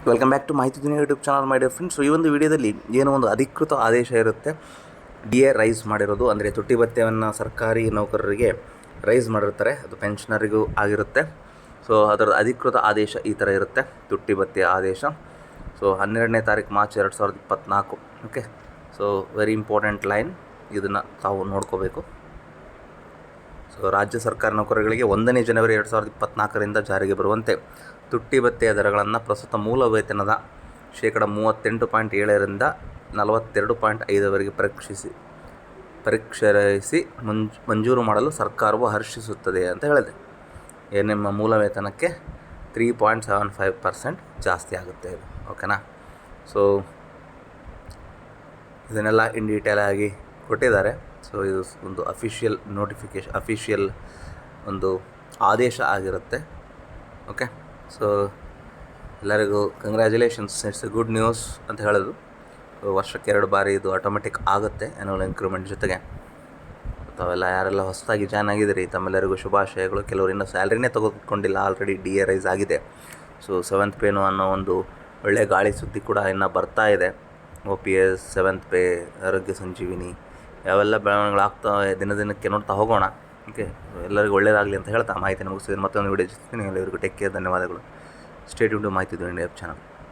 Welcome back to Mahiti Duniya YouTube channel my dear friends. So ಈ ಒಂದು ವಿಡಿಯೋದಲ್ಲಿ ಏನೋ ಒಂದು ಅಧಿಕೃತ ಆದೇಶ ಇರುತ್ತೆ, ಡಿ ಎ ರೈಸ್ ಮಾಡಿರೋದು, ಅಂದರೆ ತುಟ್ಟಿ ಭತ್ಯವನ್ನು ಸರ್ಕಾರಿ ನೌಕರರಿಗೆ ರೈಸ್ ಮಾಡಿರ್ತಾರೆ, ಅದು ಪೆನ್ಷನರಿಗೂ ಆಗಿರುತ್ತೆ. ಸೊ ಅದರ ಅಧಿಕೃತ ಆದೇಶ ಈ ಥರ ಇರುತ್ತೆ, ತುಟ್ಟಿ ಭತ್ಯೆ ಆದೇಶ. ಸೊ 12ನೇ ತಾರೀಕು March 2024. Okay, so very important line, ಇದನ್ನು ತಾವು ನೋಡ್ಕೋಬೇಕು. ಸೊ ರಾಜ್ಯ ಸರ್ಕಾರ ನೌಕರರಿಗೆ 1ನೇ ಜನವರಿ 2024ರಿಂದ ಜಾರಿಗೆ ಬರುವಂತೆ ತುಟ್ಟಿ ಭತ್ಯೆಯ ದರಗಳನ್ನು ಪ್ರಸ್ತುತ ಮೂಲ ವೇತನದ 38.7% 42.5% ಪರೀಕ್ಷಿಸಿ ಮಂಜೂರು ಮಾಡಲು ಸರ್ಕಾರವು ಹರ್ಷಿಸುತ್ತದೆ ಅಂತ ಹೇಳಿದೆ. ನಿಮ್ಮ ಮೂಲ ವೇತನಕ್ಕೆ 3.75% ಜಾಸ್ತಿ ಆಗುತ್ತೆ ಇದು. ಓಕೆನಾ? ಸೊ ಇದನ್ನೆಲ್ಲ ಇನ್ ಡೀಟೇಲ್ ಆಗಿ ಕೊಟ್ಟಿದ್ದಾರೆ. ಸೊ ಇದು ಒಂದು ಅಫಿಷಿಯಲ್ ನೋಟಿಫಿಕೇಶನ್, ಅಫಿಷಿಯಲ್ ಒಂದು ಆದೇಶ ಆಗಿರುತ್ತೆ. ಓಕೆ, ಸೊ ಎಲ್ಲರಿಗೂ congratulations, it's A good news ಅಂತ ಹೇಳೋದು. ವರ್ಷಕ್ಕೆ 2 ಬಾರಿ ಇದು ಆಟೋಮೆಟಿಕ್ ಆಗುತ್ತೆ ಆ್ಯನ್ಯುವಲ್ ಇಂಕ್ರಿಮೆಂಟ್ ಜೊತೆಗೆ. ತಾವೆಲ್ಲ ಯಾರೆಲ್ಲ ಹೊಸದಾಗಿ ಜಾಯ್ನ್ ಆಗಿದ್ದೀರಿ, ತಮ್ಮೆಲ್ಲರಿಗೂ ಶುಭಾಶಯಗಳು. ಕೆಲವರು ಇನ್ನೂ ಸ್ಯಾಲ್ರಿನೇ ತೆಗೆದುಕೊಂಡಿಲ್ಲ, ಆಲ್ರೆಡಿ ಡಿ ಎ ರೈಸ್ ಆಗಿದೆ. ಸೊ 7th ಪೇನು ಅನ್ನೋ ಒಂದು ಒಳ್ಳೆಯ ಗಾಳಿ ಸುದ್ದಿ ಕೂಡ ಇನ್ನು ಬರ್ತಾ ಇದೆ. OPS, 7th ಪೇ, ಆರೋಗ್ಯ ಸಂಜೀವಿನಿ, ಯಾವೆಲ್ಲ ಬೆಳವಣಿಗೆಗಳಾಗ್ತವೆ ದಿನಕ್ಕೆ ನೋಡ್ತಾ ಹೋಗೋಣ. ಓಕೆ, ಎಲ್ಲರಿಗೂ ಒಳ್ಳೆಯದಾಗಲಿ ಅಂತ ಹೇಳ್ತಾ ಮಾಹಿತಿ ಮುಗಿಸಿದ್ರೆ ಮತ್ತೊಂದು ವಿಡಿಯೋ ಜೊತೆ ಎಲ್ಲರಿಗೂ ಟೇಕ್ ಕೇರ್. ಧನ್ಯವಾದಗಳು. ಸ್ಟೇ ಟ್ಯೂನ್ ಟು ಮಾಹಿತಿ ಯೂಟ್ಯೂಬ್ ಚಾನಲ್.